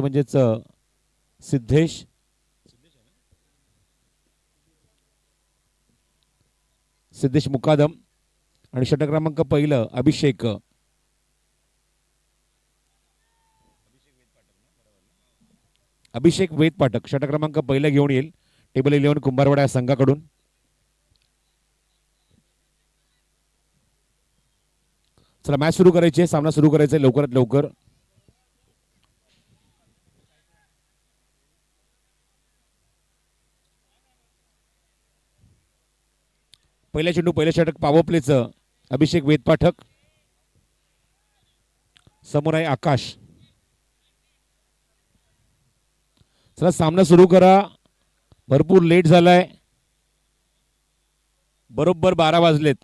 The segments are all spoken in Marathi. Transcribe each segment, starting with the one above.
म्हणजेच सिद्धेश सिद्धेश मुकादम आणि षटक क्रमांक पहिलं अभिषेक अभिषेक वेद पाठक षटक क्रमांक पहिलं घेऊन येईल टेबल 11 कुंभारवाडा या संघाकडून. चला मॅच सुरू करायची, सामना सुरू करायचा लवकरात लवकर. पहिल्या चेंडू पहिल्या षटक पॉवर प्लेचं अभिषेक वेद पाठक. समोर आहे आकाश. चला सामना सुरू करा, भरपूर लेट झालाय, बरोबर 12 वाजलेत.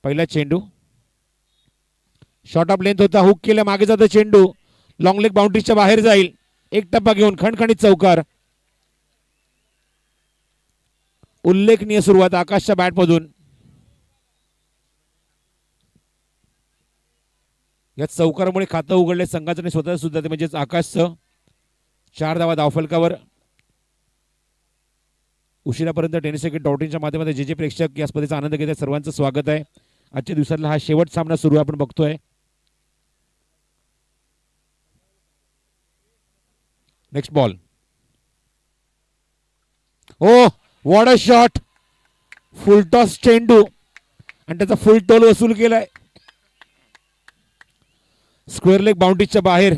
पहिला चेंडू शॉर्ट ऑफ लेंथ होता, हुक केला, मागे जातो चेंडू, लॉंग लेग बाउंड्रीच्या बाहेर जाईल. एक टप्पा घेऊन खणखणीत चौकार. उल्लेखनीय सुरुवात आकाशच्या बॅटमधून. या चौकारामुळे खातं उघडले संघाचं आणि स्वतः सुद्धा, ते म्हणजेच आकाशचं. 4 धावा धावफलकावर. उशिरापर्यंत टेनिस क्रिकेट .in च्या माध्यमातून जे प्रेक्षक या स्पर्धेचा आनंद घेत आहेत सर्वांचं स्वागत आहे. आजच्या दिवसातला हा शेवट सामना सुरू आपण बघतोय. Next ball. Oh what a shot. Full toss चेंडू आणि त्याचा फुल टोल वसूल केलाय. स्क्वेअर लेग बाउंड्रीच्या बाहेर.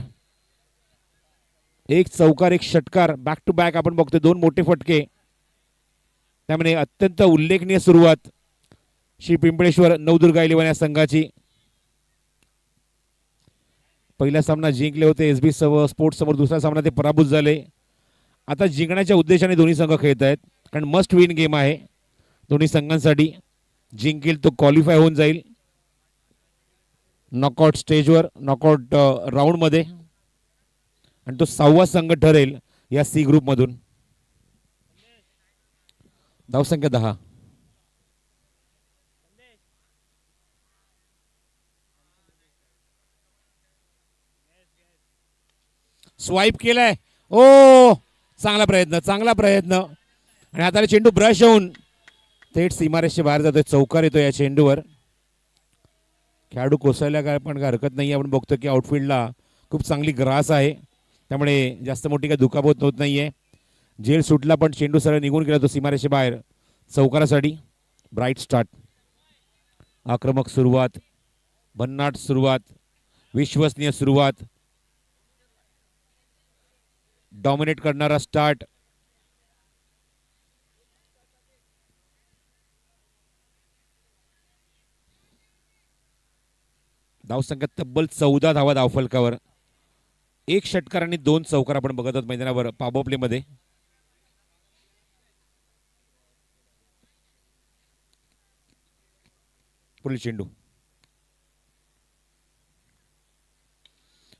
एक चौकार एक षटकार बॅक टू बॅक आपण बघतोय, 2 मोठे फटके. त्यामुळे अत्यंत उल्लेखनीय सुरुवात श्री पिंपळेश्वर नवदुर्गा 11 या संघाची. पहिला सामना जिंकले होते एसबी स्पोर्ट्स समोर, दुसरा सामना ते पराभूत झाले. आता जिंकण्याच्या उद्देशाने दोन्ही संघ खेळत आहेत, कारण मस्ट विन गेम आहे दोन्ही संघांसाठी. जिंकेल तो क्वालिफाय होऊन जाईल नॉकआउट स्टेजवर, नॉकआउट राऊंडमध्ये, आणि तो 6वा संघ ठरेल या सी ग्रुपमधून. धावसंख्या 10. स्वाईप केलाय. ओ चांगला प्रयत्न, चांगला प्रयत्न, आणि हाताला चेंडू ब्रश होऊन थेट सीमारेषेच्या बाहेर जातोय. चौकार येतो या चेंडूवर. खेळाडू कोसळल्या काय पण काय हरकत नाही. आपण बघतो की आउटफील्डला खूप चांगली ग्रास आहे, त्यामुळे जास्त मोठी काही दुखापत होत नाहीये. झेल सुटला पण चेंडू सरळ निघून गेला तो सीमारेषे बाहेर. चौकारासाठी ब्राईट स्टार्ट. आक्रमक सुरुवात, भन्नाट सुरुवात, विश्वसनीय सुरुवात, डॉमिनेट करणारा स्टार्ट. धावसंख्या तब्बल 14 धावा धावफलकावर. 1 षटकार आणि 2 चौकार आपण बघत आहोत मैदानावर पॉवर प्ले मध्ये. पुढील चेंडू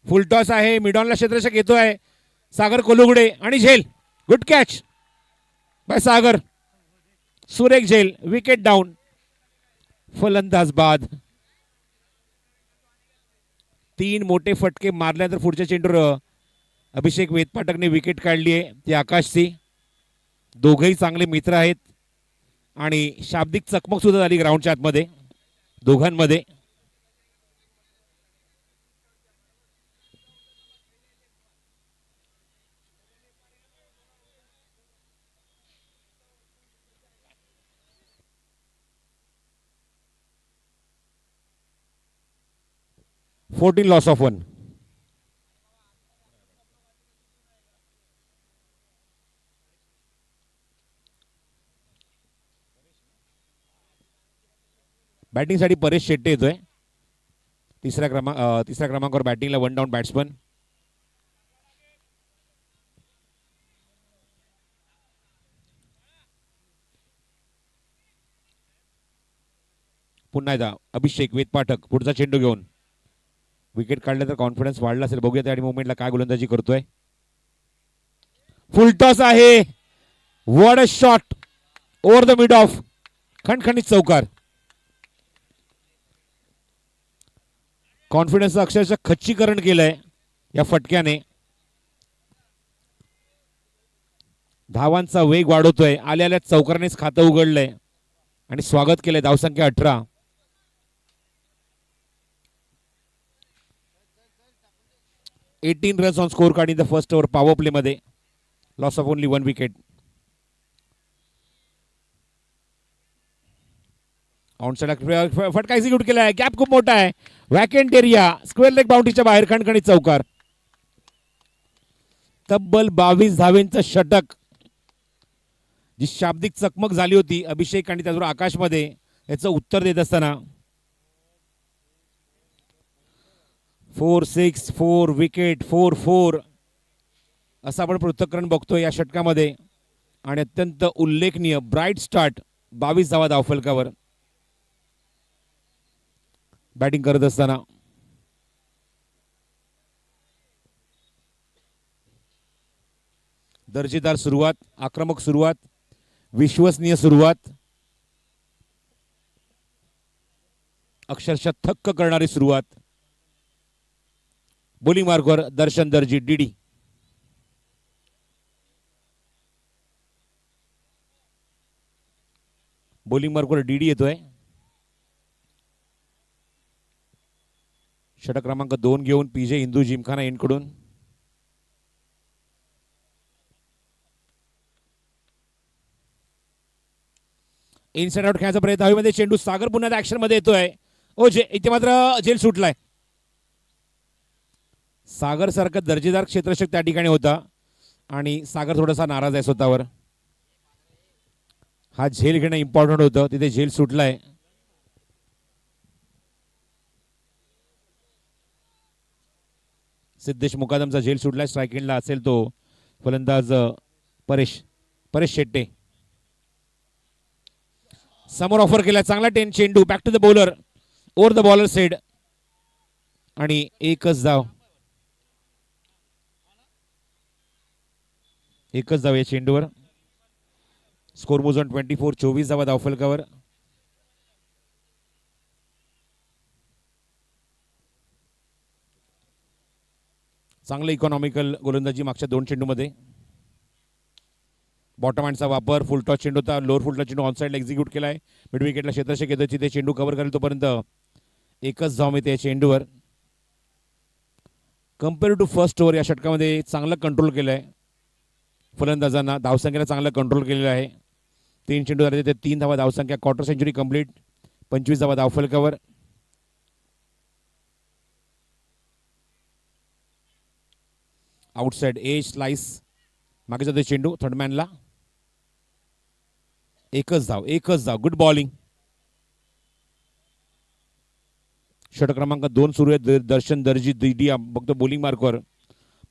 फुल टॉस आहे, मिडॉनला क्षेत्ररक्षक येतोय सागर कोलुगडे, आणि झेल. गुड कॅच बाय सागर. सुरेख झेल. Wicket down. फलंदाज बाद. 3 मोठे फटके मारल्यानंतर पुढच्या चेंडूवर अभिषेक वेदपाठकने विकेट काढली आहे, ती आकाशची. दोघेही चांगले मित्र आहेत आणि शाब्दिक चकमक सुद्धा झाली ग्राउंडच्या आतमध्ये दोघांमध्ये. Fourteen loss of 1. बॅटिंगसाठी परेश शेट्टे येतोय. तिसऱ्या क्रमांकावर बॅटिंगला 1 डाऊन बॅट्समन. पुन्हा एकदा अभिषेक वेदपाठक पुढचा चेंडू घेऊन. विकेट काढलं तर कॉन्फिडन्स वाढला असेल, बघूया त्या मोमेंटला काय गोलंदाजी करतोय. फुल टॉस आहे. What a shot over the mid off. खणखणीत चौकार. कॉन्फिडन्सचं अक्षरशः खच्चीकरण केलंय या फटक्याने. धावांचा वेग वाढवतोय. आल्या चौकारानेच खातं उघडलंय आणि स्वागत केलंय. धावसंख्या 18. Runs on score card in the first over power play मध्ये. Loss of only 1 wicket. फटका एक्झिक्यूट केलाय. गॅप खूप मोठा आहे. Vacant area. स्क्वेअर लेग बाउंड्रीच्या बाहेर खणखणीत चौकार. तब्बल 22 धावेंचं षटक. जी शाब्दिक चकमक झाली होती अभिषेक आणि त्याचबरोबर आकाशमध्ये, याचं उत्तर देत असताना 4-6 4 विकेट 4-4 असं आपण पृथक्करण बघतोय या षटकामध्ये. आणि अत्यंत उल्लेखनीय ब्राईट स्टार्ट. 22 धावा धावफलकावर बॅटिंग करत असताना. दर्जेदार सुरुवात, आक्रमक सुरुवात, विश्वसनीय सुरुवात, अक्षरशः थक्क करणारी सुरुवात. बॉलिंग मार्कवर दर्शन दर्जी डीडी. बॉलिंग मार्कवर डीडी येतोय. षटक क्रमांक 2 घेऊन पीजे हिंदू जिमखाना यांकडून. इनसाइड आउट खेळायचा प्रयत्न. हवेमध्ये चेंडू. सागर पुन्हा ऍक्शन मध्ये येतोय. इथे मात्र झेल सुटलाय. सागर सारखा दर्जेदार क्षेत्ररक्षक त्या ठिकाणी होता आणि सागर थोडासा नाराज आहे स्वतःवर. हा झेल घेणं इम्पॉर्टंट होतं. तिथे झेल सुटलाय. सिद्धेश मुकादमचा झेल सुटलाय. स्ट्रायकिंगला असेल तो फलंदाज परेश शेट्टे. समोर ऑफर केला. चांगला चेंडू. Back to the bowler. Over the bowler said. आणि एकच धाव. एकच धाव या चेंडूवर. स्कोर मोज ऑन 24. 24 धावा धावफलकावर. चांगलं इकॉनॉमिकल गोलंदाजी मागच्या 2 चेंडूमध्ये. बॉटम हँडचा वापर. फुल टॉस चेंडू होता. लोअर फुलटॉस चेंडू ऑन साईडला एक्झिक्यूट केलाय. मिड विकेटला क्षेत्ररक्षक येतो. तिथे चेंडू कव्हर करेल तोपर्यंत एकच धाव मिळते या चेंडूवर. कम्पेअर टू फर्स्ट ओव्हर या षटकामध्ये चांगलं कंट्रोल केलंय फलंदाजांना. धावसंख्येला चांगलं कंट्रोल केलेलं आहे. 3 चेंडू झाले ते 3 धावा धावसंख्या. Quarter century complete. 25 धावा धावफलकावर. Outside age slice. मागे जातो चेंडू थर्डमॅनला. एकच धाव. Good bowling. षटक क्रमांक 2 सुरू आहे. दर्शन दर्जी दीडी बघतो बॉलिंग मार्कवर.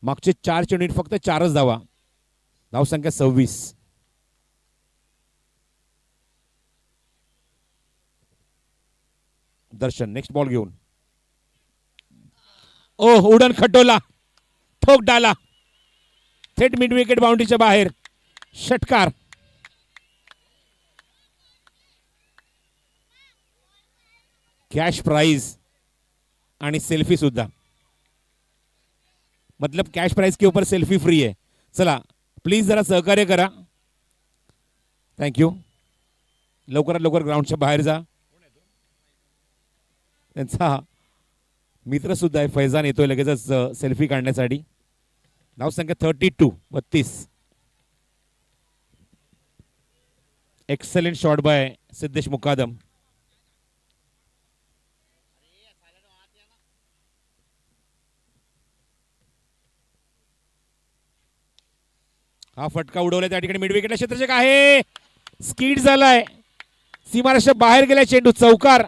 मागचे 4 चेंडू फक्त 4च धावा. धावसंख्या 26. दर्शन नेक्स्ट बॉल घेऊन. उडन खटोला. ठोक डाला. थेट मिड विकेट बाउंड्रीच्या बाहेर. षटकार. कॅश प्राइज आणि सेल्फी सुद्धा. मतलब कॅश प्राइज के ऊपर सेल्फी फ्री है. चला प्लीज जरा सहकार्य करा. थँक्यू. लवकरात लवकर ग्राउंडच्या बाहेर जा. त्यांचा मित्र सुद्धा आहे फैजान येतोय लगेचच सेल्फी काढण्यासाठी. धावसंख्या 32. एक्सलेंट शॉट बाय सिद्धेश मुकादम. हा फटका उडवलाय त्या ठिकाणी. मिड विकेटला क्षेत्ररक्षक आहे. स्कीड झालाय. सीमारेषा बाहेर गेलाय चेंडू. चौकार.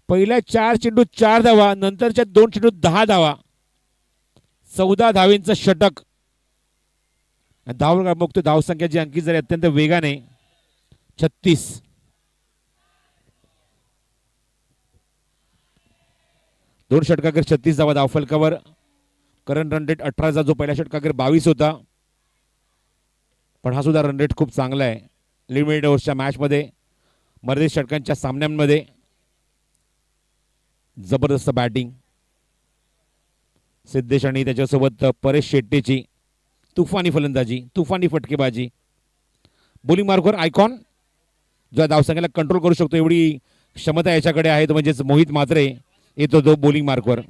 पहिल्या 4 चेंडू 4 धावा. नंतरच्या 2 चेंडू 10 धावा. 14 धावेंचं षटक. धाव बघतो. धावसंख्या जी अंकित झाली अत्यंत वेगाने. 36. दोन षटकाखेर 36 धावा धावफलकावर. करंट रन रेट 18चा जो पहिल्या षटकाखेर 22 होता. पण हा सुद्धा रन रेट खूप चांगला आहे लिमिटेड ओव्हर्सच्या मॅच मध्ये. मर्यादित षटकांच्या सामन्यांमध्ये जबरदस्त बॅटिंग. सिद्धेश आणि त्याच्यासोबत परेश शेट्टीची तुफानी फलंदाजी, तुफानी फटकेबाजी. बॉलिंग मार्कवर आयकॉन जो धावसंख्येला कंट्रोल करू शकतो एवढी क्षमता याच्याकडे आहे, तो म्हणजेच मोहित म्हात्रे येतो तो बॉलिंग मार्कवर.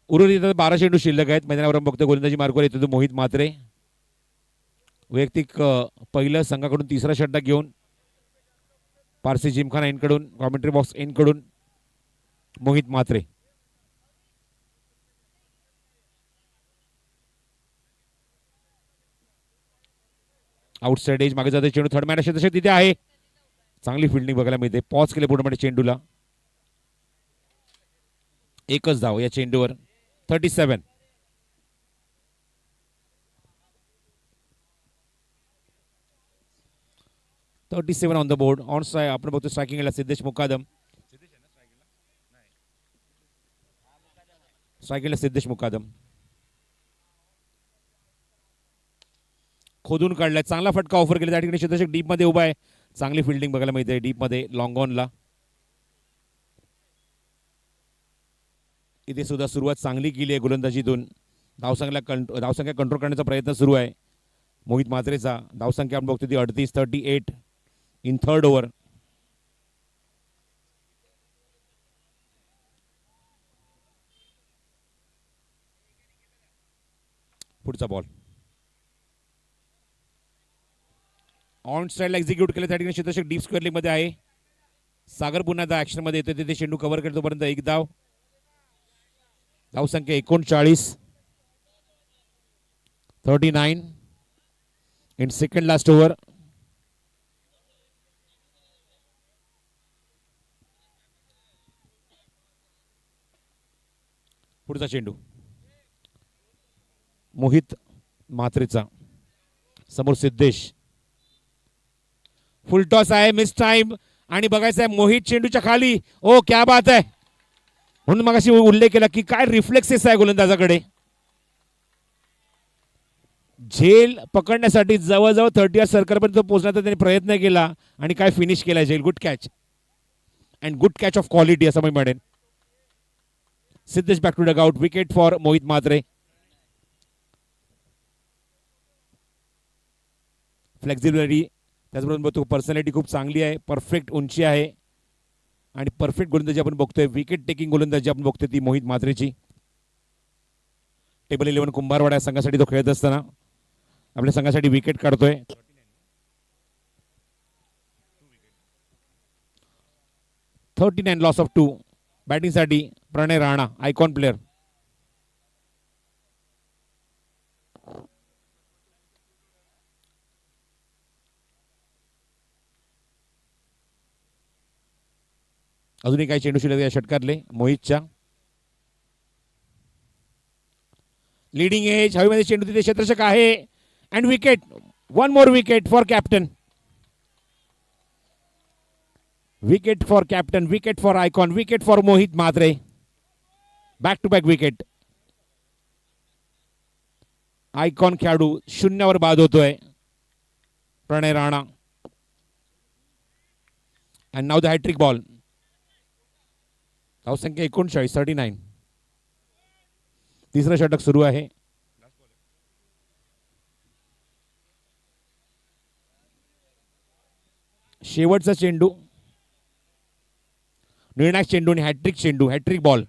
उर्वरित 12 चेंडू शिल्लक आहेत मैदानावर. बघतो गोलंदाजी मार्कवर येतो तो मोहित म्हात्रे. वैयक्तिक पहिलं संघाकडून तिसरा षटक घेऊन पारसी जिमखाना यांकडून, कॉमेंट्री बॉक्स यांकडून मोहित म्हात्रे. आउटसाइड एज मागे जाते चेंडू. थर्ड मॅन असे तसे तिथे आहे. चांगली फिल्डिंग बघायला मिळते. पॉज केले पूर्णपणे चेंडूला. एकच धाव या चेंडूवर. 37. On the board. ऑन आपण बघतो स्ट्रायकिंगला सिद्धेश मुकादम. स्ट्रायकिंगला सिद्धेश मुकादम. खोदून काढलाय. चांगला फटका ऑफर केला त्या ठिकाणी. क्षेत्ररक्षक डीप मध्ये उभा आहे. चांगली फिल्डिंग बघायला मिळते डीप मध्ये लॉंग ऑनला. इथे सुद्धा सुरुवात चांगली केली आहे गोलंदाजीतून. धावसंख्या कंट्रोल करण्याचा प्रयत्न सुरू आहे मोहित म्हात्रेचा. धावसंख्या आपण बघतो ती 38 इन थर्ड ओव्हर. पुढचा बॉल ऑन स्ट्राईकला एक्झिक्यूट केलं त्या ठिकाणी. क्षेत्ररक्षक डीप स्क्वेअर मध्ये आहे. सागर पुन्हा ऍक्शन मध्ये येतो. तिथे चेंडू कव्हर करतोपर्यंत एक धाव. धावसंख्या 39. 39 इन सेकंड लास्ट ओव्हर. पुढचा चेंडू मोहित म्हात्रेचा. समोर सिद्धेश. फुल टॉस आहे. मिस टाइम आणि बघायचं आहे मोहित चेंडूच्या खाली. ओ क्या बात आहे. म्हणून मगाशी उल्लेख केला की काय रिफ्लेक्सेस आहे गोलंदाजाकडे. झेल पकडण्यासाठी जवळजवळ 30 सर्कलपर्यंत पोहोचण्याचा त्यांनी प्रयत्न केला आणि काय फिनिश केला झेल. Good catch and good catch of quality असं मी म्हणेन. Siddhesh back to dugout. Wicket for Mohit Mhatre. Flexibility त्याचबरोबर तो पर्सनॅलिटी खूप चांगली आहे. परफेक्ट उंची आहे आणि परफेक्ट गोलंदाजी आपण बघतोय. विकेट टेकिंग गोलंदाजी आपण बघतोय ती मोहित म्हात्रेची. टेबल 11 कुंभारवाडा संघासाठी तो खेळत असताना आपल्या संघासाठी विकेट काढतोय. 39 लॉस ऑफ 2. बॅटिंगसाठी प्रणय राणा आयकॉन प्लेअर. अजूनही काही चेंडू शिल्लक या षटकातले मोहितच्या. लीडिंग एज हवेमध्ये चेंडू. तिथे क्षेत्ररक्षक आहे and wicket. One more wicket for captain. Wicket for captain. Wicket for icon. Wicket for Mohit Mhatre. Back to back wicket. Icon खेळाडू शून्यावर बाद होतोय. Pranay Rana. And now the hattrick ball. धावसंख्या 39. 39. तिसरं षटक सुरू आहे. शेवटचा चेंडू. निर्णायक चेंडू आणि हॅट्रिक चेंडू. Hat trick ball.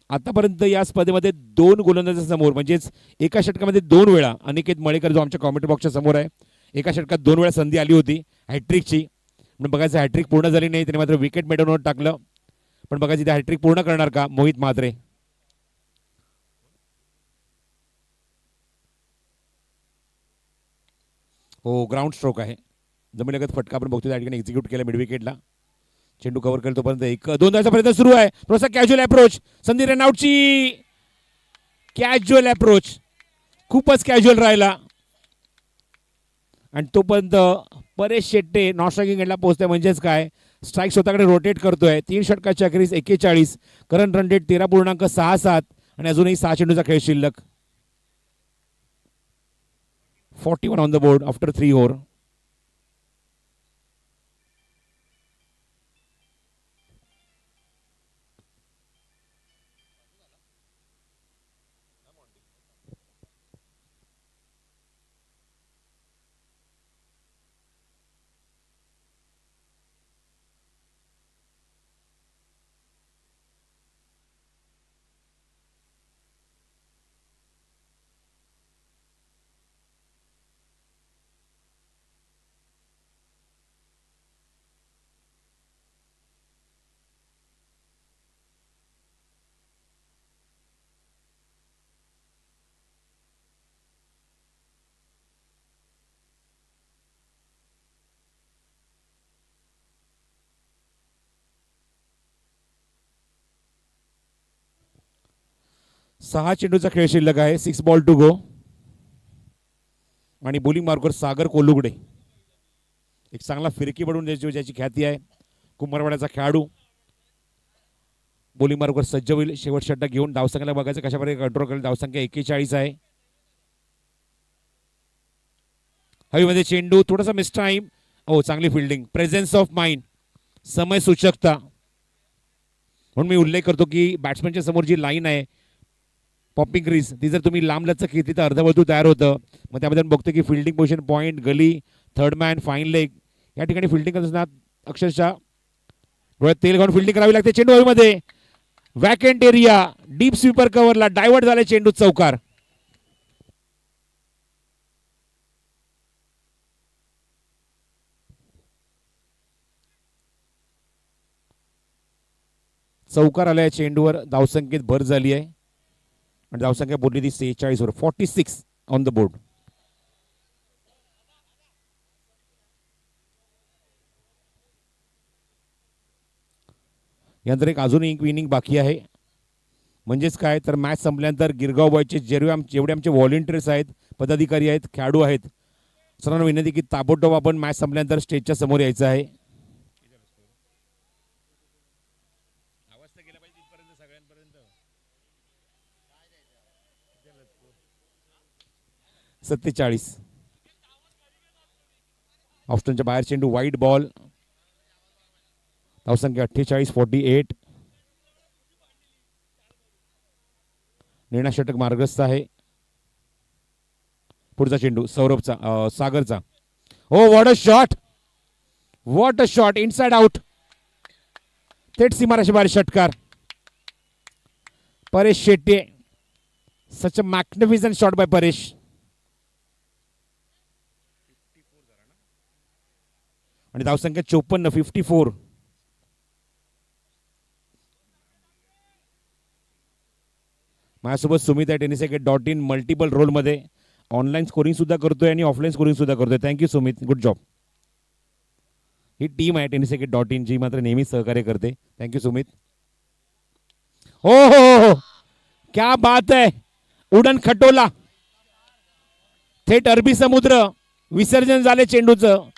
आतापर्यंत या स्पर्धेमध्ये 2 गोलंदाजांच्या समोर म्हणजेच एका षटकामध्ये 2 वेळा अनिकेत मळेकर जो आमच्या कॉमेंट्री बॉक्सच्या समोर आहे एका षटकात 2 वेळा संधी आली होती हॅट्रिकची. पण बघायचं हॅट्रिक पूर्ण झाली नाही. त्याने मात्र विकेट मिळवून टाकलं. पण बघायचं इथे हॅट्रिक पूर्ण करणार का मोहित म्हात्रे. हो ग्राउंड स्ट्रोक आहे. जमिनीगत फटका आपण बघतो त्या ठिकाणी एक्झिक्यूट केला मिड विकेटला. चेंडू कव्हर केला तोपर्यंत 1-2 धावांचा प्रयत्न सुरू आहे. थोडासा कॅज्युअल अप्रोच. संधी रनआउटची. कॅज्युअल अप्रोच खूपच कॅज्युअल राहिला आणि तोपर्यंत परेश शेट्टे नॉन स्ट्रायकिंग एंडला पोहोचतोय. म्हणजेच काय, स्ट्राईक स्वतःकडे रोटेट करतोय. 3 षटकाच्या अखेरीस 41, करंट रन रेट 13.67 आणि अजूनही 6 चेंडूचा खेळ शिल्लक. 41 on the board after 3 over. सहा चेंडूचा खेळ शिल्लक आहे. 6 बॉल टू गो. आणि बोलिंग मार्कवर सागर कोलुगडे, एक चांगला फिरकी पडून ज्याची ख्याती आहे, कुंभारवाड्याचा खेळाडू. बोलिंग मार्कवर सज्ज होईल. शेवट षटक घेऊन धावसंख्येला बघायचं कशा प्रकारे कंट्रोल करेल. धावसंख्या 41 आहे. हवेमध्ये चेंडू, थोडासा मिस टाइम. हो, चांगली फिल्डिंग, प्रेझेन्स ऑफ माइंड, समय सूचकता. म्हणून मी उल्लेख करतो की बॅट्समॅनच्या समोर जी लाईन आहे पॉपिंग क्रीज, ती जर तुम्ही लांब लचक घेतली तर अर्धवर्तुळ तयार होतं. मग त्यामध्ये बघतो की फिल्डिंग पोझिशन, पॉईंट, गली, थर्ड मॅन, फाईन लेग, या ठिकाणी फिल्डिंग करत असताना अक्षरशः डोळ्यात तेल घालून फिल्डिंग करावी लागते. चेंडू हवेमध्ये, वॅकेंट एरिया, डीप स्वीपर कव्हरला डायव्हर्ट झाले चेंडू, चौकार. चौकार आलाय चेंडूवर. धावसंख्येत भर झाली आहे आणि धावसंख्या बोलली ती 46 वर. 46 ऑन द बोर्ड. यानंतर एक अजूनही एक इनिंग बाकी आहे. म्हणजेच काय तर मॅच संपल्यानंतर गिरगाव बॉयचे जेवढे आमचे व्हॉलेंटियर्स आहेत, पदाधिकारी आहेत, खेळाडू आहेत, सर्वांना विनंती की ताबडतोब आपण मॅच संपल्यानंतर स्टेजच्या समोर यायचं आहे. 47 ऑप्शनच्या बाहेर चेंडू, वाईड बॉल. धावसंख्या 48, 48. निर्णय षटक मार्गस्थ आहे. पुढचा चेंडू सौरभचा, सागरचा. Oh what a shot, what a shot, inside out, थेट सीमारेषे बाहेर षटकार. Paresh Shette, such a magnificent shot by Paresh. आणि धावसंख्या 54, 54. माझ्यासोबत सुमित आहे, tennisacademy.in मल्टिपल रोलमध्ये ऑनलाईन स्कोरिंग सुद्धा करतोय आणि ऑफलाईन स्कोरिंग सुद्धा करतोय. Thank you Sumit, good job. ही टीम आहे tennisacademy.in जी मात्र नेहमी सहकार्य करते. थँक्यू सुमित. हो हो हो, क्या बात आहे, उडन खटोला, थेट अरबी समुद्र. विसर्जन झाले चेंडूचं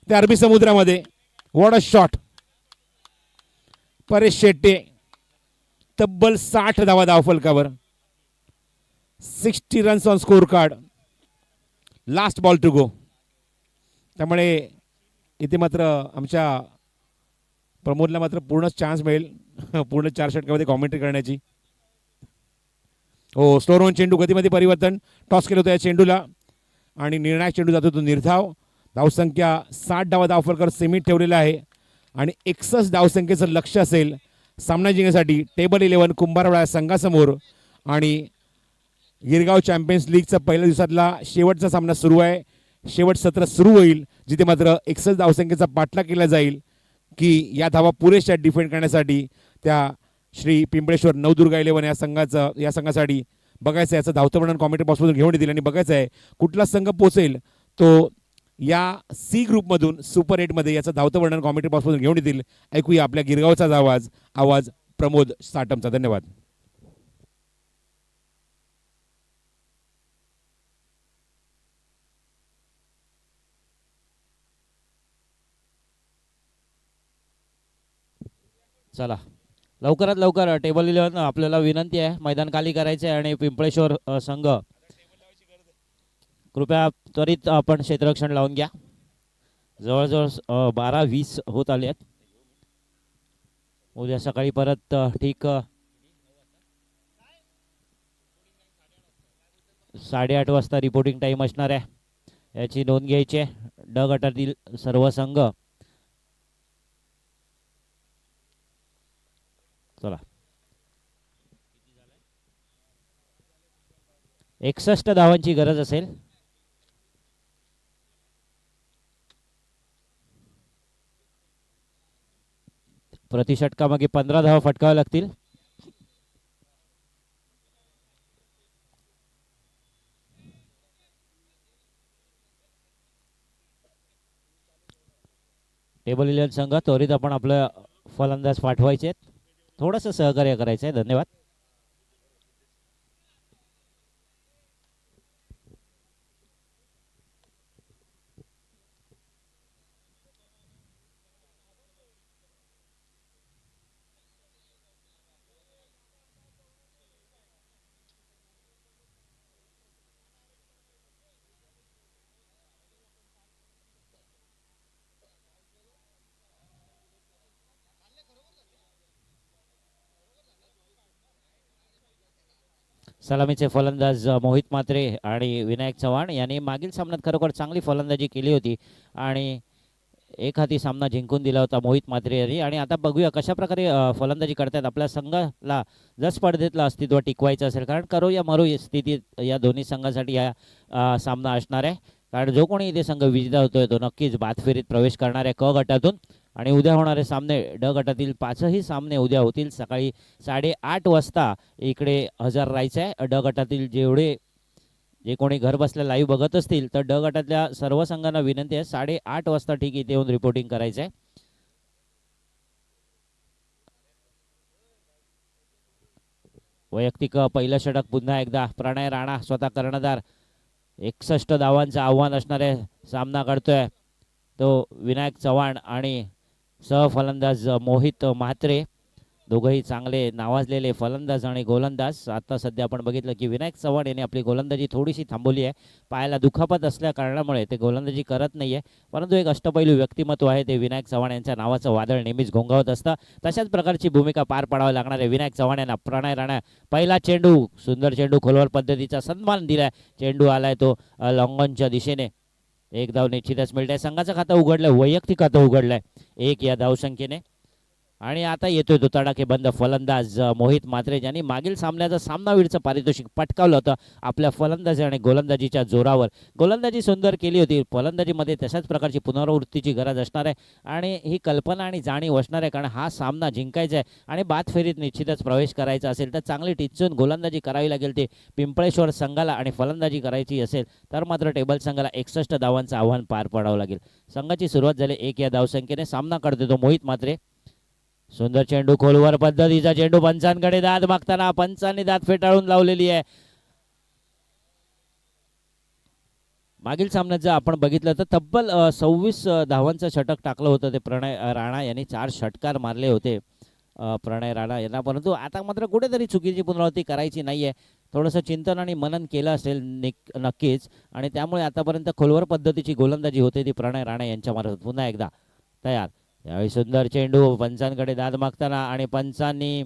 त्या अरबी समुद्रामध्ये. What a shot. Paresh Shette तब्बल 60 धावा धावफलकावर. 60 runs on score card. Last ball to go. त्यामुळे इथे मात्र आमच्या प्रमोदला मात्र पूर्ण चान्स मिळेल पूर्ण 4 षटकामध्ये कॉमेंट्री करण्याची. हो, स्लोअर ऑन चेंडू, गतीमध्ये परिवर्तन. टॉस केलं होतं या चेंडूला आणि निर्णायक चेंडू जातो तो निर्धाव. धावसंख्या 60 धावा धावफलकावर सेमीत ठेवलेला आहे आणि 61 धावसंख्येचं लक्ष असेल सामना जिंकण्यासाठी टेबल 11 कुंभारवाडा संघासमोर. आणि गिरगाव चॅम्पियन्स लीगचा पहिल्या दिवसातला शेवटचा सामना सुरू आहे. शेवट सत्र सुरू होईल जिथे मात्र 61 धावसंख्येचा पाठलाग केला जाईल की या धावा पुरेशा डिफेंड करण्यासाठी त्या श्री पिंपळेश्वर नवदुर्गा 11 या संघासाठी. बघायचं आहे याचं धावतं वर्णन कॉमेंट्री बॉक्समधून घेऊन येतील आणि बघायचं आहे कुठला संघ पोचेल तो या सी ग्रुपमधून सुपर 8मध्ये याचं धावतं वर्णन कॉमेंट्री बॉक्समधून घेऊन येतील. ऐकूया आपल्या गिरगावचाच आवाज प्रमोद साटमचा. धन्यवाद. चला लवकरात लवकर टेबल 11 आपल्याला विनंती आहे मैदान खाली करायचे आणि पिंपळेश्वर संघ कृपया त्वरित आपण क्षेत्ररक्षण लावून घ्या. जवळजवळ 12:20 होत आले आहेत. उद्या सकाळी परत ठीक 8:30 वाजता रिपोर्टिंग टाइम असणार आहे. याची नोंद घ्यायची आहे. ड गटातील सर्व संघ. चला 61 धावांची गरज असेल. प्रति षटकामागे 15 धावा फटकाव्या लागतील. टेबल 11 संघ त्वरित आपण आपलं फलंदाज पाठवायचे. थोडंसं सहकार्य करायचं आहे. धन्यवाद. सलामीचे फलंदाज मोहित म्हात्रे आणि विनायक चव्हाण यांनी मागील सामन्यात खरोखर चांगली फलंदाजी केली होती आणि एक हाती सामना जिंकून दिला होता मोहित म्हात्रे यांनी. आणि आता बघूया कशा प्रकारे फलंदाजी करतात. आपल्या संघाला जर स्पर्धेतलं अस्तित्व टिकवायचं असेल, कारण करो या मरो स्थितीत या दोन्ही संघांसाठी हा सामना असणार आहे. कारण जो कोणी इथे संघ विजेता होतोय तो नक्कीच बाद फेरीत प्रवेश करणार आहे क गटातून. आणि उद्या होणारे सामने ड गटातील 5ही सामने उद्या होतील. सकाळी 8:30 वाजता इकडे हजर राहायचं आहे. ड गटातील जे कोणी घर बसल्या लाईव्ह बघत असतील तर ड गटातल्या सर्व संघांना विनंती आहे 8:30 वाजता ठीक इथे येऊन रिपोर्टिंग करायचं आहे. वैयक्तिक पहिलं षटक पुन्हा एकदा प्रणय राणा स्वतः कर्णधार. 61 धावांचं आव्हान असणारे सामना करतोय तो विनायक चव्हाण आणि सहफलंदाज मोहित म्हात्रे. दोघंही चांगले नावाजलेले फलंदाज आणि गोलंदाज. आता सध्या आपण बघितलं की विनायक चव्हाण यांनी आपली गोलंदाजी थोडीशी थांबवली आहे. पायाला दुखापत असल्या कारणामुळे ते गोलंदाजी करत नाही आहे. परंतु एक अष्टपैलू व्यक्तिमत्व आहे ते विनायक चव्हाण यांच्या नावाचं वादळ नेहमीच घोंगावत असतं. तशाच प्रकारची भूमिका पार पाडावी लागणार आहे विनायक चव्हाण यांना. प्रणय राणा पहिला चेंडू, सुंदर चेंडू, खोलवर पद्धतीचा सन्मान दिलाय. चेंडू आलाय तो लॉंगॉनच्या दिशेने. एक धाव निश्चितच मिळते. संघाचं खातं उघडलंय, वैयक्तिक खातं उघडलंय 1 या धावसंख्येने. आणि आता येतोय तो तडाखेबंद फलंदाज मोहित म्हात्रे ज्यांनी मागील सामन्याचं सामनावीरचं पारितोषिक पटकावलं होतं आपल्या फलंदाजी आणि गोलंदाजीच्या जोरावर. गोलंदाजी सुंदर केली होती. फलंदाजीमध्ये तशाच प्रकारची पुनरावृत्तीची गरज असणार आहे आणि ही कल्पना आणि जाणीव असणार आहे. कारण हा सामना जिंकायचा आहे आणि बाद फेरीत निश्चितच प्रवेश करायचा असेल तर चांगली टिचून गोलंदाजी करावी लागेल. ते पिंपळेश्वर संघाला आणि फलंदाजी करायची असेल तर मात्र टेबल संघाला 61 धावांचं आव्हान पार पाडावं लागेल. संघाची सुरुवात झाली 1 या धावसंख्येने. सामना करतो तो मोहित म्हात्रे. सुंदर चेंडू, खोलवर पद्धतीचा चेंडू, पंचांकडे दाद मागताना पंचांनी दाद फेटाळून लावलेली आहे. मागील सामन्यात जर आपण बघितलं तर तब्बल 26 धावांचं षटक टाकलं होतं ते प्रणय राणा यांनी. 4 षटकार मारले होते प्रणय राणा यांना. परंतु आता मात्र कुठेतरी चुकीची पुनरावृत्ती करायची नाहीये. थोडंसं चिंतन आणि मनन केलं असेल नक्कीच आणि त्यामुळे आतापर्यंत खोलवर पद्धतीची गोलंदाजी होते ती प्रणय राणा यांच्या मार्फत. पुन्हा एकदा तयार. यावेळी सुंदर चेंडू, पंचांकडे दाद मागताना आणि पंचांनी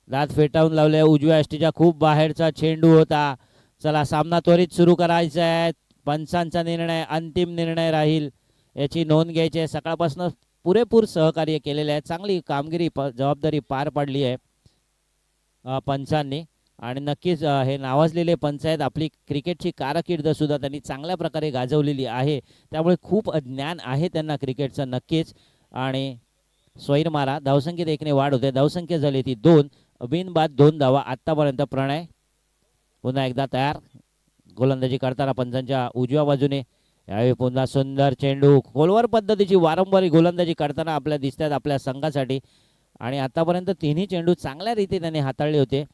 दाद फेटाळून लावले. उजव्या यष्टीच्या खूप बाहेरचा चेंडू होता. चला सामना त्वरित सुरू करायचा आहे. पंचांचा निर्णय अंतिम निर्णय राहील याची नोंद घ्यायची आहे. सकाळपासून पुरेपूर सहकार्य केलेले आहे. चांगली कामगिरी जबाबदारी पार पाडली आहे पंचांनी आणि नक्कीच हे नावाजलेले पंच आहेत. आपली क्रिकेटची कारकीर्द सुद्धा त्यांनी चांगल्या प्रकारे गाजवलेली आहे. त्यामुळे खूप ज्ञान आहे त्यांना क्रिकेटचं नक्कीच. आणि स्वैर मारा. धावसंख्येत 1ने वाढ होते. धावसंख्या झाली ती 2. बिनबाद 2 धावा आत्तापर्यंत. प्रणय पुन्हा एकदा तयार. गोलंदाजी करताना पंचांच्या उजव्या बाजूने. यावेळी पुन्हा सुंदर चेंडू, खोलवर पद्धतीची वारंवार गोलंदाजी करताना आपल्या दिसतात आपल्या संघासाठी. आणि आतापर्यंत तिन्ही चेंडू चांगल्या रीती त्यांनी हाताळले होते.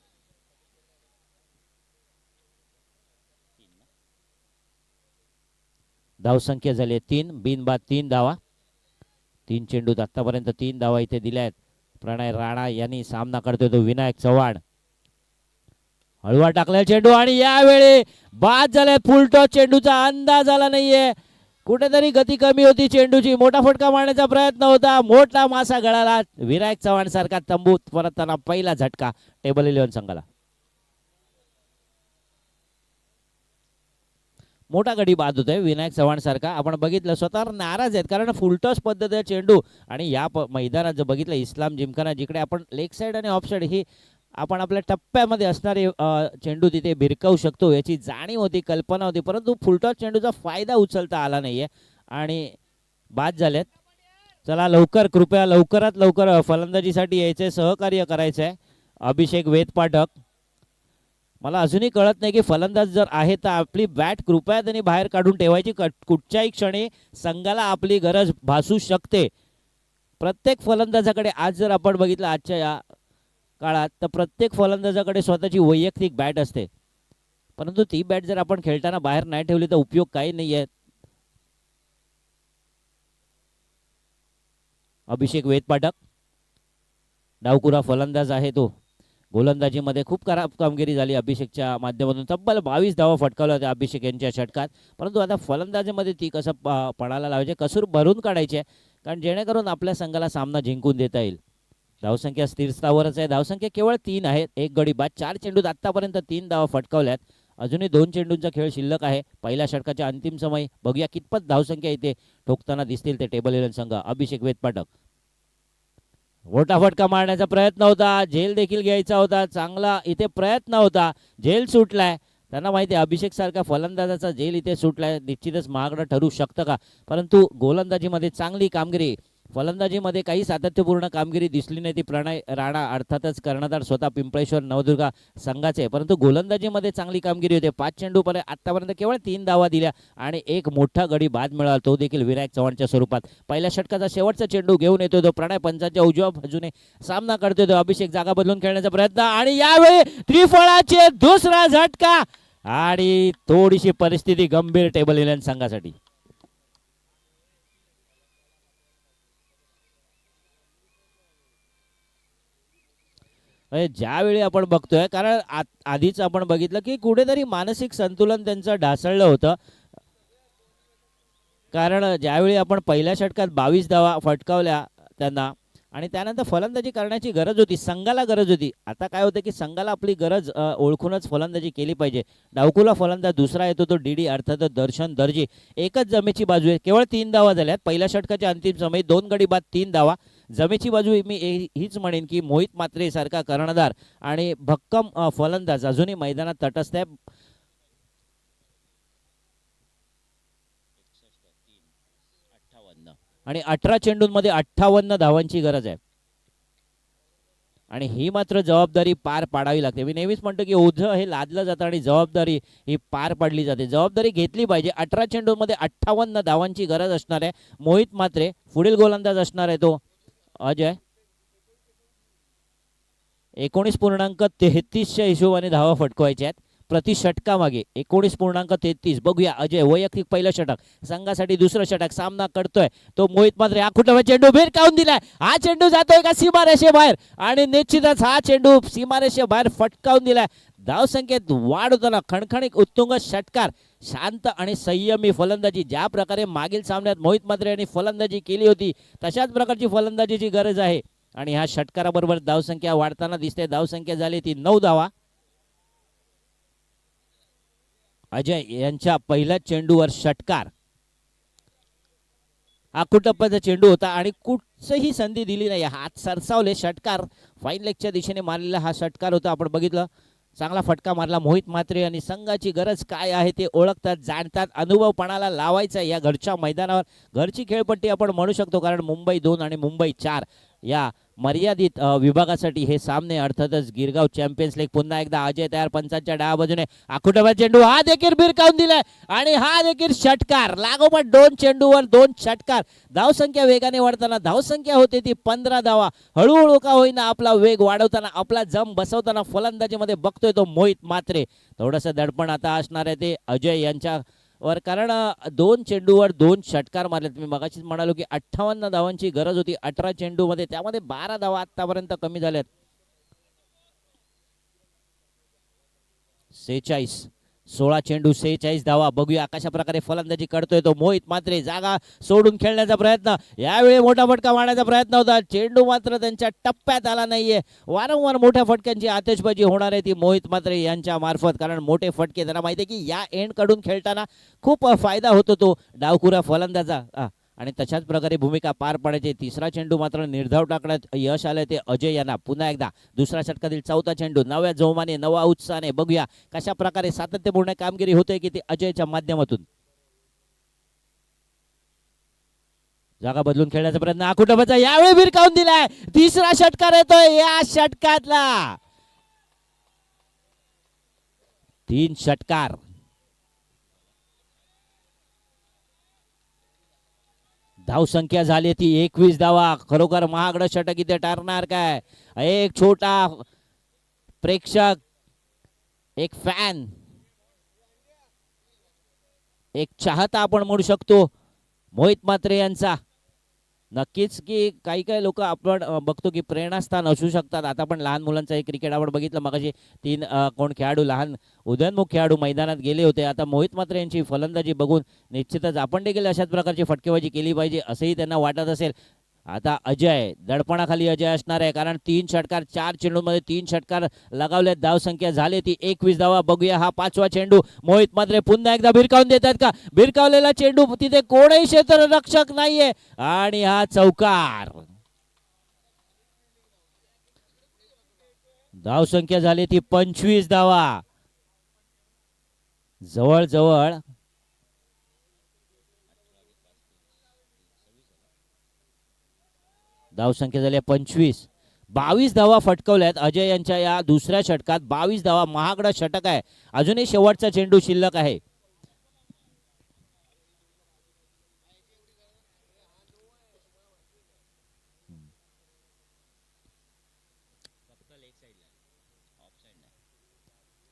धावसंख्या झाली 3. बिनबाद 3 धावा. 3 चेंडूत आतापर्यंत 3 धावा इथे दिल्या आहेत. प्रणय राणा यांनी सामना करतोय तो विनायक चव्हाण. हळवा टाकलेला चेंडू आणि यावेळी बाद झालाय. फुल टॉस चेंडूचा अंदाज आला नाहीये. कुठेतरी गती कमी होती चेंडूची. मोठा फटका मारण्याचा प्रयत्न होता. मोठा मासा गळाला. विनायक चव्हाण सारखा तंबूत परतताना पहिला झटका टेबल 11 संघाला. मोठा गडी बाद होतोय विनायक चव्हाण सारखा. आपण बघितलं स्वतःवर नाराज आहेत कारण फुलटॉस पद्धत चेंडू आणि या मैदानात जर बघितलं इस्लाम जिमखाना जिकडे आपण लेग साईड आणि ऑफ साईड ही आपण आपल्या टप्प्यामध्ये असणारे चेंडू तिथे भिरकावू शकतो याची जाणीव होती, कल्पना होती, परंतु फुलटॉस चेंडूचा फायदा उचलता आला नाहीये आणि बाद झालेत. चला लवकर कृपया लवकरात लवकर फलंदाजीसाठी यायचे, सहकार्य करायचं आहे. अभिषेक वेदपाठक, मला अजूनही कळत नाही की फलंदाज जर आहे तर आपली बॅट कृपया त्यांनी बाहेर काढून ठेवायची. कुठच्याही क्षणी संघाला आपली गरज भासू शकते. प्रत्येक फलंदाजाकडे आज जर आपण बघितलं आजच्या या काळात तर प्रत्येक फलंदाजाकडे स्वतःची वैयक्तिक बॅट असते, परंतु ती बॅट जर आपण खेळताना बाहेर नाही ठेवली तर उपयोग काही नाही आहे. अभिषेक वेदपाठक डावकुरा फलंदाज आहे तो. गोलंदाजीमध्ये खूप खराब कामगिरी झाली अभिषेकच्या माध्यमातून. तब्बल 22 धावा फटकावल्या होत्या अभिषेक यांच्या षटकात, परंतु आता फलंदाजीमध्ये ती कसं पडायला लावायचे, कसूर भरून काढायचे कारण जेणेकरून आपल्या संघाला सामना जिंकून देता येईल. धावसंख्या स्थिर स्थावरच आहे. धावसंख्या केवळ 3 आहे. एक गडी बाद. 4 चेंडूत आतापर्यंत 3 धावा फटकावल्यात. अजूनही 2 चेंडूंचा खेळ शिल्लक आहे. पहिल्या षटकाच्या अंतिम समय बघूया कितपत धावसंख्या इथे ठोकताना दिसतील ते टेबल 11 संघ. अभिषेक वेदपाठक, मोठा फटका मारण्याचा प्रयत्न होता, झेल देखील घ्यायचा होता, चांगला इथे प्रयत्न होता, झेल सुटलाय. त्यांना माहिती आहे अभिषेक सारखा फलंदाजाचा झेल इथे सुटलाय, निश्चितच महागडं ठरू शकतं का, परंतु गोलंदाजीमध्ये चांगली कामगिरी, फलंदाजीमध्ये काही सातत्यपूर्ण कामगिरी दिसली नाही ती प्रणय राणा अर्थातच कर्णधार स्वतः पिंपळेश्वर नवदुर्गा संघाचे, परंतु गोलंदाजीमध्ये चांगली कामगिरी होते. 5 चेंडूपर्यंत आतापर्यंत केवळ 3 धावा दिल्या आणि एक मोठा गडी बाद मिळाला, तो देखील विनायक चव्हाणच्या स्वरूपात. पहिल्या षटकाचा शेवटचा चेंडू घेऊन येतो तो प्रणय पंचांच्या उजव्या बाजूने सामना करतोय तो अभिषेक. जागा बदलून खेळण्याचा प्रयत्न आणि यावेळी त्रिफळाचे दुसरा झटका आणि थोडीशी परिस्थिती गंभीर टेबल 11 संघासाठी. ज्यावेळी आपण बघतोय कारण आधीच आपण बघितलं की कुठेतरी मानसिक संतुलन त्यांचं ढासळलं होतं, कारण ज्यावेळी आपण पहिल्या षटकात 22 धावा फटकावल्या त्यांना आणि त्यानंतर फलंदाजी करण्याची गरज होती, संघाला गरज होती. आता काय होतं की संघाला आपली गरज ओळखूनच फलंदाजी केली पाहिजे. डावकुला फलंदाज दुसरा येतो तो डीडी अर्थात दर्शन दर्जी. एकच जमेची बाजू आहे, केवळ 3 धावा झाल्यात. पहिल्या षटकाच्या अंतिम समय 2 गडी बाद 3 धावा. जमेची बाजू मी हीच म्हणेन की मोहित म्हात्रे सारखा कर्णधार आणि भक्कम फलंदाज अजूनही मैदानात तटस्थ आहे. आणि 18 चेंडूंमध्ये 58 धावांची गरज आहे आणि ही मात्र जबाबदारी पार पाडावी लागते. मी नेहमीच म्हणतो की ओझं हे लादलं जातं आणि जबाबदारी ही पार पाडली जाते, जबाबदारी घेतली पाहिजे. 18 चेंडूंमध्ये 58 धावांची गरज असणार आहे. मोहित म्हात्रे पुढील गोलंदाज असणार आहे तो अजय. 19.33च्या हिशोबाने धावा फटकवायच्या आहेत प्रति षटकामागे. 19.33. बघूया अजय वैयक्तिक पहिलं षटक, संघासाठी दुसरं षटक सामना करतोय तो मोहित म्हात्रे. हा कुठला चेंडू भिरकावून दिलाय, हा चेंडू जातोय का सीमारेषेबाहेर आणि निश्चितच हा चेंडू सीमारेषेबाहेर फटकावून दिलाय. धावसंख्येत वाढ होताना खणखणीत उत्तुंग षटकार, शांत आणि संयमी फलंदाजी. ज्या प्रकारे मागील सामन्यात मोहित म्हात्रे यांनी फलंदाजी केली होती तशाच प्रकारची फलंदाजीची गरज आहे आणि ह्या षटकाराबरोबर धावसंख्या वाढताना दिसते. धावसंख्या झाली ती 9 धावा. अजय यांच्या पहिल्या चेंडूवर षटकार. हा कुटप्पाचा चेंडू होता आणि कुठचंही संधी दिली नाही, हात सरसावले. षटकार फाईन लेगच्या दिशेने मारलेला हा षटकार होता. आपण बघितलं चांगला फटका मारला मोहित म्हात्रे आणि संघाची गरज काय आहे ते ओळखतात, जाणतात. अनुभव पणाला लावायचा या घरच्या मैदानावर. घरची खेळपट्टी आपण म्हणू शकतो कारण मुंबई 2 आणि मुंबई 4 या मर्यादित विभागासाठी हे सामने अर्थातच गिरगाव चॅम्पियन्स लीग. पुन्हा एकदा अजय तयार पंचांच्या डाव्या बाजूने आकुटबा चेंडू, हा देखील भिरकावून दिलाय आणि हा देखील षटकार. लागोपाठ 2 चेंडूवर 2 षटकार. धावसंख्या वेगाने वाढताना धावसंख्या होते ती 15 धावा. हळूहळू का होईना आपला वेग वाढवताना, आपला जम बसवताना फलंदाजीमध्ये बघतोय तो मोहित म्हात्रे. थोडंसं दडपण आता असणार आहे ते अजय यांच्या वर, कारण 2 चेंडूवर 2 षटकार मारलेत. मी मगाशीच म्हणालो की 58 धावांची गरज होती 18 चेंडूमध्ये, त्यामध्ये 12 धावा आतापर्यंत कमी झाल्यात. 16 चेंडू 46 धावा. बघूया कशा प्रकारे फलंदाजी करतोय तो मोहित म्हात्रे. जागा सोडून खेळण्याचा प्रयत्न, यावेळी मोठा फटका मारण्याचा प्रयत्न होता. चेंडू मात्र त्यांच्या टप्प्यात आला नाहीये. वारंवार मोठ्या फटक्यांची आतिषबाजी होणार आहे ती मोहित म्हात्रे यांच्या मार्फत, कारण मोठे फटके त्यांना माहिती आहे की या एंड कडून खेळताना खूप फायदा होतो तो डावखुरा फलंदाजा, आणि तशाच प्रकारे भूमिका पार पाडायची. तिसरा चेंडू मात्र निर्धाव टाकण्यात यश आले ते अजय यांना. पुन्हा एकदा दुसऱ्या षटकातील चौथा चेंडू नव्या जोमाने नवा उत्साहाने. बघूया कशा प्रकारे सातत्यपूर्ण कामगिरी होते की ती अजयच्या माध्यमातून. जागा बदलून खेळण्याचा प्रयत्न, आकुटोबाचा यावेळी भिरकावून दिलाय. तिसरा षटकार येतोय या षटकातला. 3 षटकार. धाव संख्या झाली ती 21 धावा. खरोखर महागडं षटक इथे ठरणार काय? एक छोटा प्रेक्षक, एक फॅन, एक चाहता आपण म्हणू शकतो मोहित म्हात्रे यांचा. नक्कीच की काही काही लोक आपण बघतो की प्रेरणास्थान असू शकतात. आता पण लहान मुलांचा एक क्रिकेट आपण बघितलं मगाशी, 3 कोण खेळाडू लहान उदयोन्मुख खेळाडू मैदानात गेले होते. आता मोहित म्हात्रे यांची फलंदाजी बघून निश्चितच आपण देखील अशाच प्रकारची फटकेबाजी केली पाहिजे असंही त्यांना वाटत असेल. आता अजय दडपणाखाली अजय असणार आहे, कारण 3 षटकार 4 चेंडूमध्ये 3 षटकार लगावले. धाव संख्या झाली ती 21 धावा. बघूया हा 5वा चेंडू. मोहित म्हात्रे पुन्हा एकदा भिरकावून देतात का? भिरकावलेला चेंडू, तिथे कोणीही क्षेत्ररक्षक नाहीये आणि हा चौकार. धाव संख्या झाली ती 25 धावा. जवळजवळ धाव संख्या झाली 25. 22 धावा फटकवल्यात अजय यांच्या या दुसऱ्या षटकात. 22 धावा, महागडा षटक आहे. अजूनही शेवटचा चेंडू शिल्लक आहे.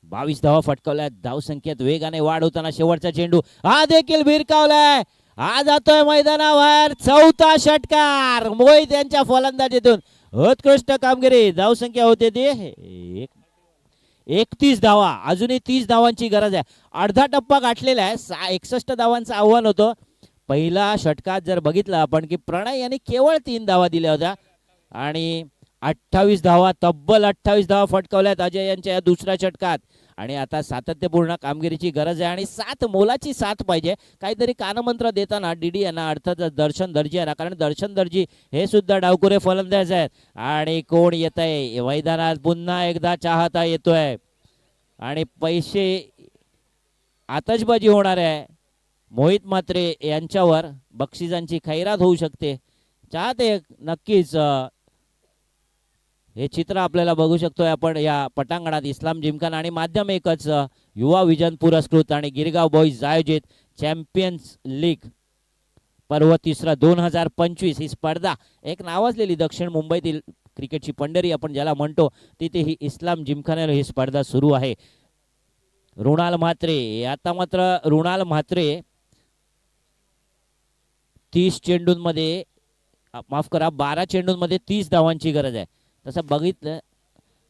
बावीस धावा फटकवल्यात. धाव संख्येत वेगाने वाढ होताना शेवटचा चेंडू हा देखील भिरकावलाय. हा जातोय मैदानावर. चौथा षटकार मोहित यांच्या फलंदाजीतून. उत्कृष्ट कामगिरी. धाव संख्या होते ती 31 धावा. अजूनही 30 धावांची गरज आहे. अर्धा टप्पा गाठलेला आहे. 61 धावांचं आव्हान होतं. पहिला षटकात जर बघितलं आपण की प्रणय यांनी केवळ 3 धावा दिल्या होत्या आणि 28 धावा, तब्बल 28 धावा फटकवल्यात अजय यांच्या या दुसऱ्या षटकात. आणि आता सातत्यपूर्ण कामगिरीची गरज आहे आणि मोलाची साथ पाहिजे. काहीतरी कानमंत्र देताना डीडी यांना अर्थात दर्शन दर्जी यांना, कारण दर्शन दर्जी हे सुद्धा डावकुरे फलंदाज आहेत. आणि कोण येत आहे मैदानात? पुन्हा एकदा चाहता येतोय आणि पैसे आतषबाजी होणार आहे. मोहित म्हात्रे यांच्यावर बक्षिसांची खैरात होऊ शकते. चाहते नक्कीच हे चित्र आपल्याला बघू शकतोय आपण या पटांगणात. इस्लाम जिमखाना आणि माध्यम एकच युवा विजन पुरस्कृत आणि गिरगाव बॉईज आयोजित चॅम्पियन्स लीग पर्व तिसरा 2025 ही स्पर्धा एक नावाजलेली दक्षिण मुंबईतील क्रिकेटची पंढरी आपण ज्याला म्हणतो, तिथे ही इस्लाम जिमखान्याला ही स्पर्धा सुरू आहे. रुणाल म्हात्रे, आता मात्र रुणाल म्हात्रे 30 चेंडूंमध्ये, माफ करा 12 चेंडूंमध्ये 30 धावांची गरज आहे. तसं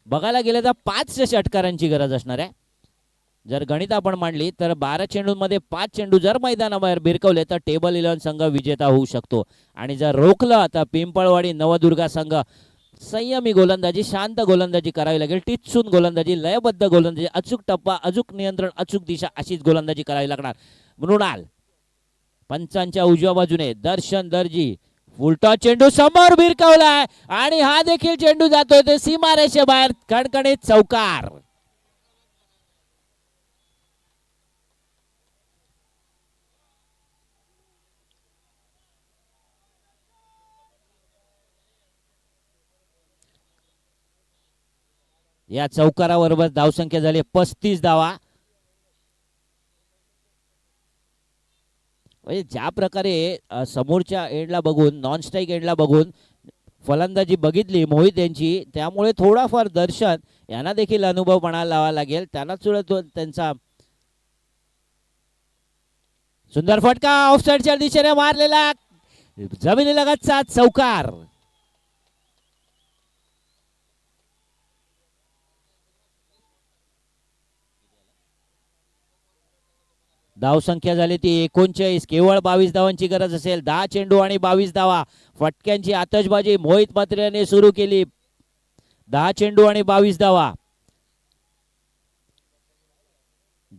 बघायला गेलं तर 5 षटकारांची गरज असणार आहे. जर गणित आपण मांडली तर 12 चेंडूंमध्ये 5 चेंडू जर मैदानाबाहेर भिरकवले तर टेबल 11 संघ विजेता होऊ शकतो. आणि जर रोखलं तर पिंपळवाडी नवदुर्गा संघ संयमी गोलंदाजी, शांत गोलंदाजी करावी लागेल. टिचून गोलंदाजी, लयबद्ध गोलंदाजी, अचूक टप्पा, अचूक नियंत्रण, अचूक दिशा अशीच गोलंदाजी करावी लागणार. मृणाल पंचांच्या उजव्या बाजूने दर्शन दर्जी. उलटा चेंडू समोर भिरकावलाय आणि हा देखील चेंडू जातोय ते सीमारेषेबाहेर. कणकणीत चौकार. या चौकाराबरोबर धावसंख्या झाली 35 धावा. म्हणजे ज्या प्रकारे समोरच्या एंडला बघून, नॉन स्ट्राईक एंडला बघून फलंदाजी बघितली मोहित यांची, त्यामुळे थोडाफार दर्शन यांना देखील अनुभव म्हणायला लावा लागेल. त्यांना सुद्धा त्यांचा सुंदर फटका ऑफसाईडच्या दिशेने मारलेला जमिनीलगतचा चौकार. धावसंख्या झाली ती 39. केवळ 22 धावांची गरज असेल. 10 चेंडू आणि 22 धावा. फटक्यांची आतषबाजी मोहित म्हात्रे यांनी सुरू केली. 10 चेंडू आणि 22 धावा.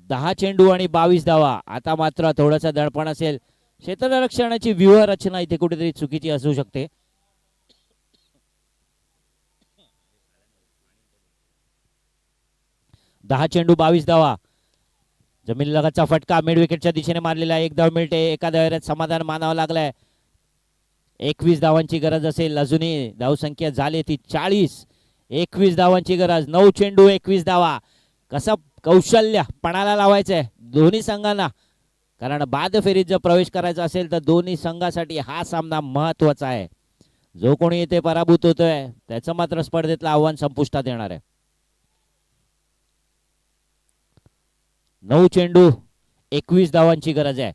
10 चेंडू आणि 22 धावा. आता मात्र थोडासा दडपण असेल. क्षेत्ररक्षणाची व्यूहरचना इथे कुठेतरी चुकीची असू शकते. दहा चेंडू 22 धावा. जमिनीलगतचा फटका मिड विकेटच्या दिशेने मारलेला. 1 धाव मिळते. एका धावेत समाधान मानावं लागलंय. 21 धावांची गरज असेल. अजूनही धावसंख्या झाली ती 40. 21 धावांची गरज. 9 चेंडू 21 धावा. कसं कौशल्य पणाला लावायचंय दोन्ही संघांना, कारण बाद फेरीत जर प्रवेश करायचा असेल तर दोन्ही संघासाठी हा सामना महत्वाचा आहे. जो कोणी इथे पराभूत होतोय त्याचं मात्र स्पर्धेतलं आव्हान संपुष्टात येणार आहे. 9 चेंडू 21 धावांची गरज आहे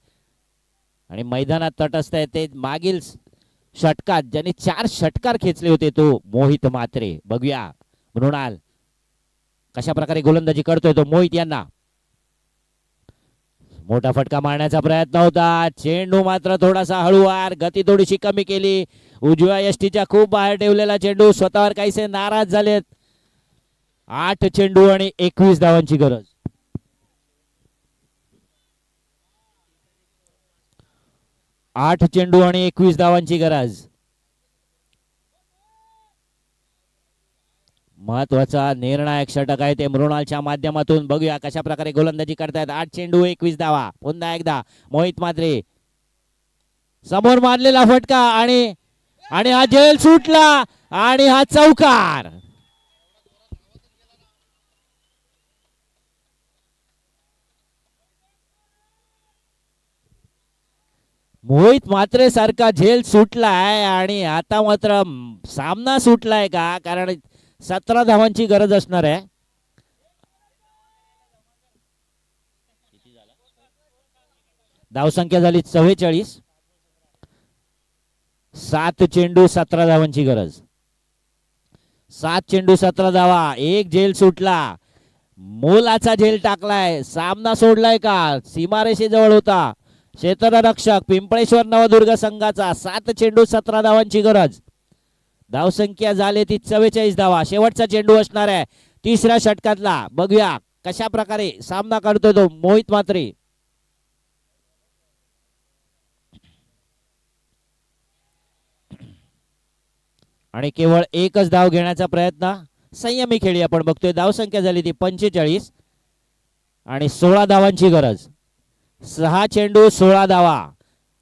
आणि मैदानात तटस्थ आहे ते मागील षटकात ज्यांनी 4 षटकार खेचले होते तो मोहित म्हात्रे. बघूया मृणाल कशा प्रकारे गोलंदाजी करतोय तो मोहित यांना. मोठा फटका मारण्याचा प्रयत्न होता. चेंडू मात्र थोडासा हळूवार, गती थोडीशी कमी केली. उजव्या यष्टीच्या खूप बाहेर ठेवलेला चेंडू. स्वतःवर काहीसे नाराज झालेत. 8 चेंडू आणि 21 धावांची गरज. 8 चेंडू आणि 21 धावांची गरज. महत्वाचा निर्णायक षटक आहे ते मृणालच्या माध्यमातून. बघूया कशा प्रकारे गोलंदाजी करतायत. 8 चेंडू 21 धावा. पुन्हा एकदा मोहित म्हात्रे. समोर मारलेला फटका आणि हा झेल सुटला आणि हा चौकार. मोहित म्हात्रे सारखा झेल सुटलाय आणि आता मात्र सामना सुटलाय का, कारण 17 धावांची गरज असणार आहे. धावसंख्या झाली 44. 7 चेंडू 17 धावांची गरज. 7 चेंडू 17 धावा. एक झेल सुटला. मोलाचा झेल टाकलाय. सामना सोडलाय का. सीमारेषेजवळ होता क्षेत्ररक्षक पिंपळेश्वर नवदुर्ग संघाचा. 7 चेंडू 17 धावांची गरज. धावसंख्या झाली ती 44 धावा. शेवटचा चेंडू असणार आहे तिसऱ्या षटकातला. बघूया कशा प्रकारे सामना करतोय तो मोहित म्हात्रे. आणि केवळ एकच धाव घेण्याचा प्रयत्न. संयमी खेळी आपण बघतोय. धावसंख्या झाली ती 45 आणि 16 धावांची गरज. 6 चेंडू 16 धावा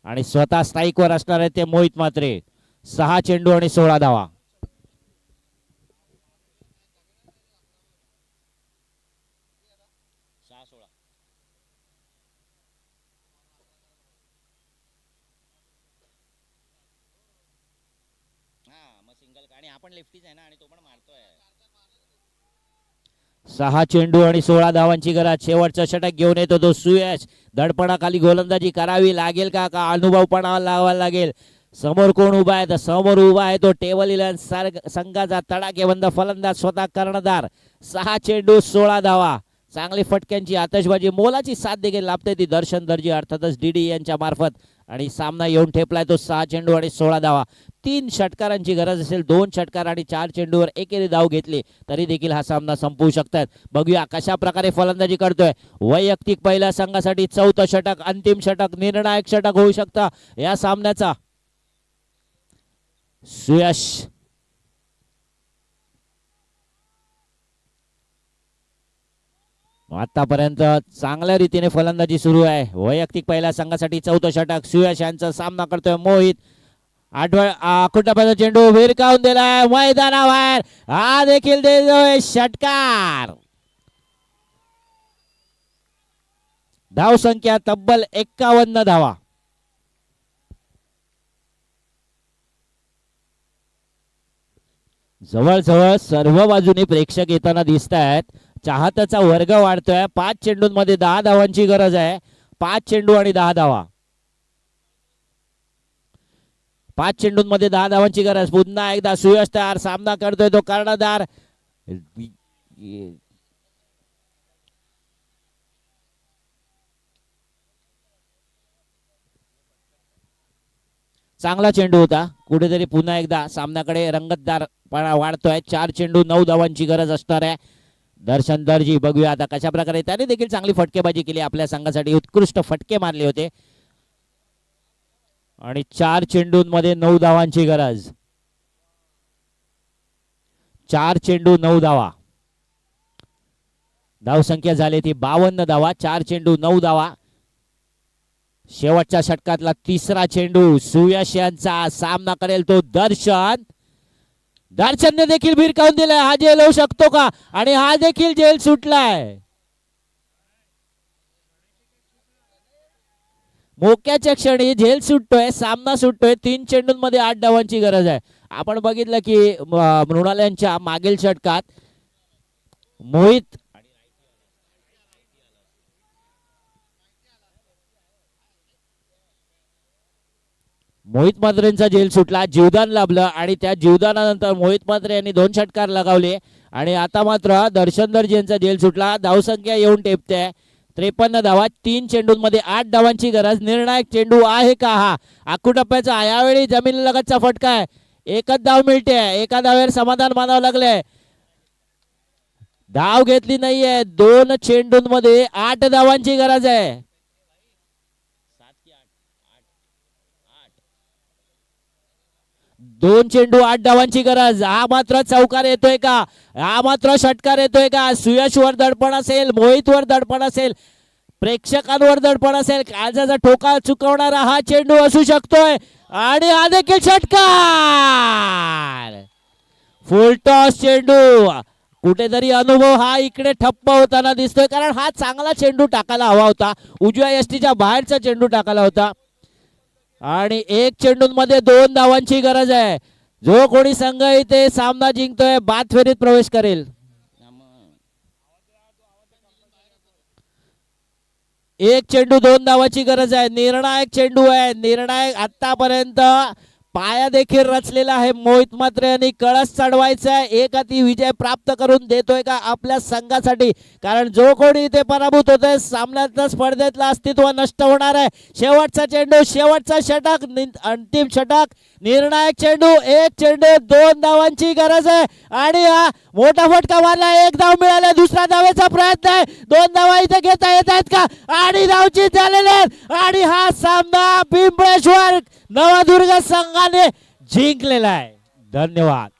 आणि स्वतः स्ट्राईकवर असणार आहे ते मोहित म्हात्रे. 6 चेंडू आणि 16 धावा. आपण लेफ्टीच आहे ना आणि तो पण मारतोय. 6 चेंडू आणि 16 धावांची गरज. शेवटचं षटक घेऊन येतो तो सुयश. दडपणाखाली गोलंदाजी करावी लागेल का अनुभवपणा लावावा लागेल. समोर कोण उभा आहे तर समोर उभा आहे तो टेबल इलेव्हन संघाचा तडाखेबंद फलंदाज स्वतः कर्णधार. 6 चेंडू 16 धावा. चांगली फटक्यांची आतषबाजी मोलाची साथ देखील लाभते ती दर्शन दर्जी अर्थातच डीडी यांच्या मार्फत. आणि सामना येऊन ठेपलाय तो 6 चेंडू आणि 16 धावा. 3 षटकारांची गरज असेल. 2 षटकार आणि 4 चेंडूवर एकेरी धाव घेतली तरी देखील हा सामना संपवू शकतात. बघूया कशा प्रकारे फलंदाजी करतोय. वैयक्तिक पहिल्या संघासाठी 4थं षटक, अंतिम षटक, निर्णायक षटक होऊ शकतं या सामन्याचा. सुयश आतापर्यंत चांगल्या रीतीने फलंदाजी सुरू आहे. वैयक्तिक पहिल्या संघासाठी 4थं षटक. सुयश यांचा सामना करतोय मोहित. आखुटापाचा चेंडू भिरकावून दिलाय मैदानाबाहेर. हा देखील देतोय षटकार. धाव संख्या तब्बल 51 धावा. जवळजवळ सर्व बाजूने प्रेक्षक येताना दिसत आहेत. चाहत्याचा वर्ग वाढतोय. 5 चेंडूंमध्ये 10 धावांची गरज आहे. 5 चेंडू आणि 10 धावा. 5 चेंडूंमध्ये 10 धावांची गरज. पुन्हा एकदा सुयश तयार, सामना करतोय तो कर्णधार. चांगला चेंडू होता. कुठेतरी पुन्हा एकदा सामन्याकडे रंगतदारपणा वाढतोय. 4 चेंडू 9 धावांची गरज असणार आहे. दर्शन दर्जी बघूया आता कशा प्रकारे. त्याने देखील चांगली फटकेबाजी केली, आपल्या संघासाठी उत्कृष्ट फटके मारले होते. आणि 4 चेंडूंमध्ये 9 धावांची गरज. 4 चेंडू 9 धावा. धावसंख्या झाली ती 52 धावा. 4 चेंडू 9 धावा. शेवटच्या षटकातला तिसरा चेंडू सुयश यांचा. सामना करेल तो दर्शन. दर्शनने देखील भिरकावून दिलाय. हा झेल होऊ शकतो का? आणि हा देखील झेल सुटलाय. मोक्याच्या क्षणी झेल सुटतोय, सामना सुटतोय. 3 चेंडूंमध्ये 8 धावांची गरज आहे. आपण बघितलं की मृणाल यांच्या मागील षटकात मोहित मात्रेंचा झेल सुटला, जीवदान लाभलं आणि त्या जीवदानानंतर मोहित मात्रे यांनी 2 षटकार लगावले. आणि आता मात्र दर्शन दर्जी यांचा झेल सुटला. धावसंख्या येऊन टेपते 53 धावा. 3 चेंडूंमध्ये 8 धावांची गरज. निर्णायक चेंडू आहे का हा? आखू टप्प्याचा यावेळी जमिनीलगतचा फटका आहे. एकच धाव मिळते. एका धावेवर समाधान मानावं लागले. धाव घेतली नाहीये. 2 चेंडूंमध्ये 8 धावांची गरज आहे. 2 चेंडू 8 धावांची गरज. हा मात्र चौकार येतोय का? हा मात्र षटकार येतोय का? सुयशवर दडपण असेल, मोहितवर दडपण असेल, प्रेक्षकांवर दडपण असेल. काळजाचा ठोका चुकवणारा हा चेंडू असू शकतोय. आणि हा देखील षटकार. फुलटॉस चेंडू. कुठेतरी अनुभव हा इकडे ठप्प होताना दिसतोय, कारण हा चांगला चेंडू टाकायला हवा होता. उजव्या यष्टीच्या बाहेरचा चेंडू टाकायला होता. आणि 1 चेंडूंमध्ये 2 धावांची गरज आहे. जो कोणी संघ इथे सामना जिंकतोय बाद फेरीत प्रवेश करेल. 1 चेंडू 2 धावाची गरज आहे. निर्णायक चेंडू आहे. निर्णायक आतापर्यंत पाया देखील रचलेला आहे मोहित मात्रे यांनी. कळस चढवायचा आहे. एक हाती विजय प्राप्त करून देतोय का आपल्या संघासाठी? कारण जो कोणी इथे पराभूत होतोय सामन्यातलं स्पर्धेतलं अस्तित्व नष्ट होणार आहे. शेवटचा चेंडू, शेवटचा षटक, अंतिम षटक, निर्णायक चेंडू. 1 चेंडू 2 धावांची गरज आहे. आणि हा मोठा फटका मारला. 1 धाव मिळाला. दुसरा धावेचा प्रयत्न आहे. 2 धावा इथे घेता येत आहेत का? आणि धावची झालेले आहेत. आणि हा सामना पिंपळेश्वर नवदुर्ग संघाने जिंकलेला आहे. धन्यवाद.